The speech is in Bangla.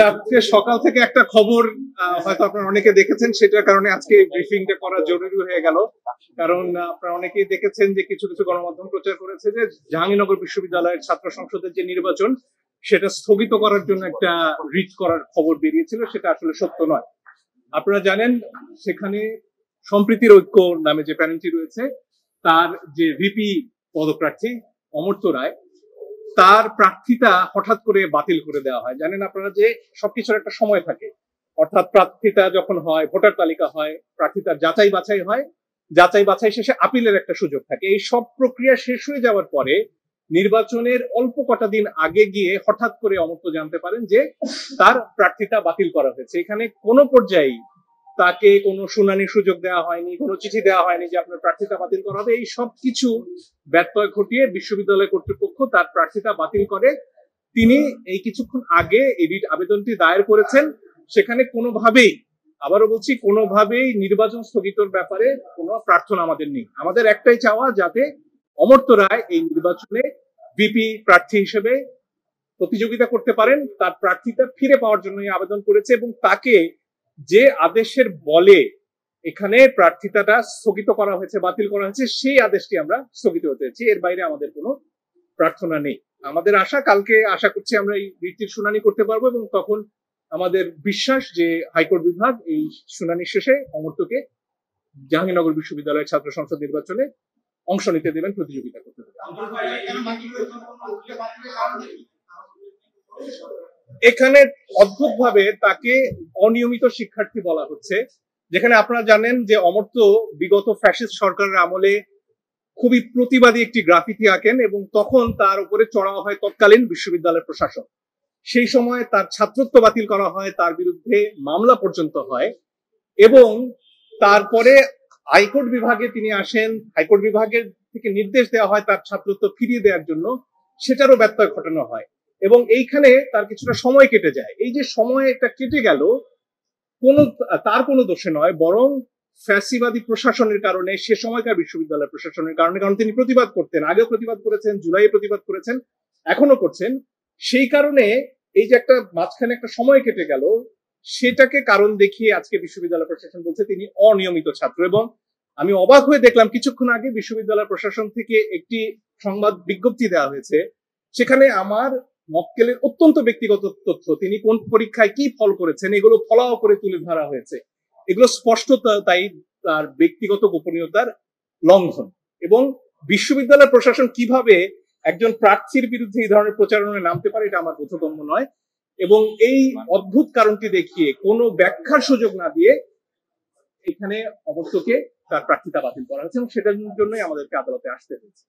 আজকে সকাল থেকে একটা খবর হয়তো আপনারা অনেকে দেখেছেন, সেটার কারণে আজকে ব্রিফিংটা করা জরুরি হয়ে গেল। কারণ আপনারা অনেকেই দেখেছেন যে কিছু কিছু গণমাধ্যম প্রচার করেছে যে জাহাঙ্গীরনগর বিশ্ববিদ্যালয়ের ছাত্র সংসদের যে নির্বাচন সেটা স্থগিত করার জন্য একটা রিট করার খবর বেরিয়েছিল, সেটা আসলে সত্য নয়। আপনারা জানেন সেখানে সম্প্রীতির ঐক্য নামে যে প্যানেলটি রয়েছে তার যে ভিপি পদপ্রার্থী অমর্ত্য রায়, তার প্রার্থিতা হঠাৎ করে বাতিল করে দেওয়া হয়। জানেন আপনারা যে সবকিছুর একটা সময় থাকে, অর্থাৎ প্রার্থিতা যখন হয়, ভোটার তালিকা হয়, প্রার্থিতার যাচাই বাছাই হয়, যাচাই বাছাই শেষে আপিলের একটা সুযোগ থাকে। এই সব প্রক্রিয়া শেষ হয়ে যাওয়ার পরে নির্বাচনের অল্প কটা দিন আগে গিয়ে হঠাৎ করে অমর্ত্য জানতে পারেন যে তার প্রার্থিতা বাতিল করা হয়েছে। এখানে কোনো পর্যায়েই তাকে কোনো শুনানির সুযোগ দেওয়া হয়নি, কোনো চিঠি দেওয়া হয়নি যে আপনার প্রার্থিতা বাতিল করা হবে। এই সব কিছু ব্যত্যয় ঘটিয়ে বিশ্ববিদ্যালয় কর্তৃপক্ষ তার প্রার্থিতা বাতিল করে। তিনি এই কিছুক্ষণ আগে এই রিট আবেদনটি দায়ের করেছেন। সেখানে কোনোভাবেই, আবারও বলছি, কোনোভাবেই নির্বাচন স্থগিতর ব্যাপারে কোনো প্রার্থনা আমাদের নেই। আমাদের একটাই চাওয়া, যাতে অমর্ত্য রায় এই নির্বাচনে ভিপি প্রার্থী হিসেবে প্রতিযোগিতা করতে পারেন। তার প্রার্থিতা ফিরে পাওয়ার জন্যই আবেদন করেছে এবং তাকে যে আদেশের বলে এখানে প্রার্থিতাটা স্থগিত করা হয়েছে, বাতিল করা হয়েছে, সেই আদেশটি আমরা স্থগিত হতে চাইছি। এর বাইরে আমাদের কোনো প্রার্থনা নেই। আমাদের আশা, কালকে আশা করছি আমরা এই রিটটির শুনানি করতে পারবো এবং তখন আমাদের বিশ্বাস যে হাইকোর্ট বিভাগ এই শুনানি শেষে অমর্ত্যকে জাহাঙ্গীরনগর বিশ্ববিদ্যালয়ের ছাত্র সংসদ নির্বাচনে অংশ নিতে দেবেন, প্রতিযোগিতা করতে দেবেন। এখানে অদ্ভুতভাবে তাকে অনিয়মিত শিক্ষার্থী বলা হচ্ছে, যেখানে আপনারা জানেন যে অমর্ত্য বিগত ফ্যাসিস্ট সরকারের আমলে খুবই প্রতিবাদী একটি গ্রাফিতি আঁকেন এবং তখন তার উপরে চড়াও হয় তৎকালীন বিশ্ববিদ্যালয়ের প্রশাসন। সেই সময় তার ছাত্রত্ব বাতিল করা হয়, তার বিরুদ্ধে মামলা পর্যন্ত হয় এবং তারপরে হাইকোর্ট বিভাগে তিনি আসেন। হাইকোর্ট বিভাগের থেকে নির্দেশ দেওয়া হয় তার ছাত্রত্ব ফিরিয়ে দেওয়ার জন্য, সেটারও ব্যত্যয় ঘটানো হয় এবং এইখানে তার কিছুটা সময় কেটে যায়। এই যে সময় এটা কেটে গেল, তার কোনো দোষে নয়, বরং ফ্যাসিবাদী প্রশাসনের কারণে, সে সময়কার বিশ্ববিদ্যালয় প্রশাসনের কারণে। কারণ তিনি প্রতিবাদ করতেন, আগেও প্রতিবাদ করেছেন, জুলাইয়ে প্রতিবাদ করেছেন, এখনো করছেন। সেই কারণে এই যে একটা মাঝখানে একটা সময় কেটে গেল, সেটাকে কারণ দেখিয়ে আজকে বিশ্ববিদ্যালয় প্রশাসন বলছে তিনি অনিয়মিত ছাত্র। এবং আমি অবাক হয়ে দেখলাম কিছুক্ষণ আগে বিশ্ববিদ্যালয় প্রশাসন থেকে একটি সংবাদ বিজ্ঞপ্তি দেওয়া হয়েছে, সেখানে আমার মক্কেলের অত্যন্ত ব্যক্তিগত তথ্য, তিনি কোন পরীক্ষায় কি ফল করেছেন, এগুলো ফলাও করে তুলে ধরা হয়েছে। এগুলো স্পষ্ট তাই তার ব্যক্তিগত গোপনীয়তার লঙ্ঘন। এবং বিশ্ববিদ্যালয় প্রশাসন কিভাবে একজন প্রার্থীর বিরুদ্ধে এই ধরনের প্রচারণায় নামতে পারে, এটা আমার বোধগম্য নয়। এবং এই অদ্ভুত কারণটি দেখিয়ে কোনো ব্যাখ্যার সুযোগ না দিয়ে এখানে অমর্ত্যকে তার প্রার্থিতা বাতিল করা হয়েছে এবং সেটার জন্যই আমাদেরকে আদালতে আসতে হয়েছে।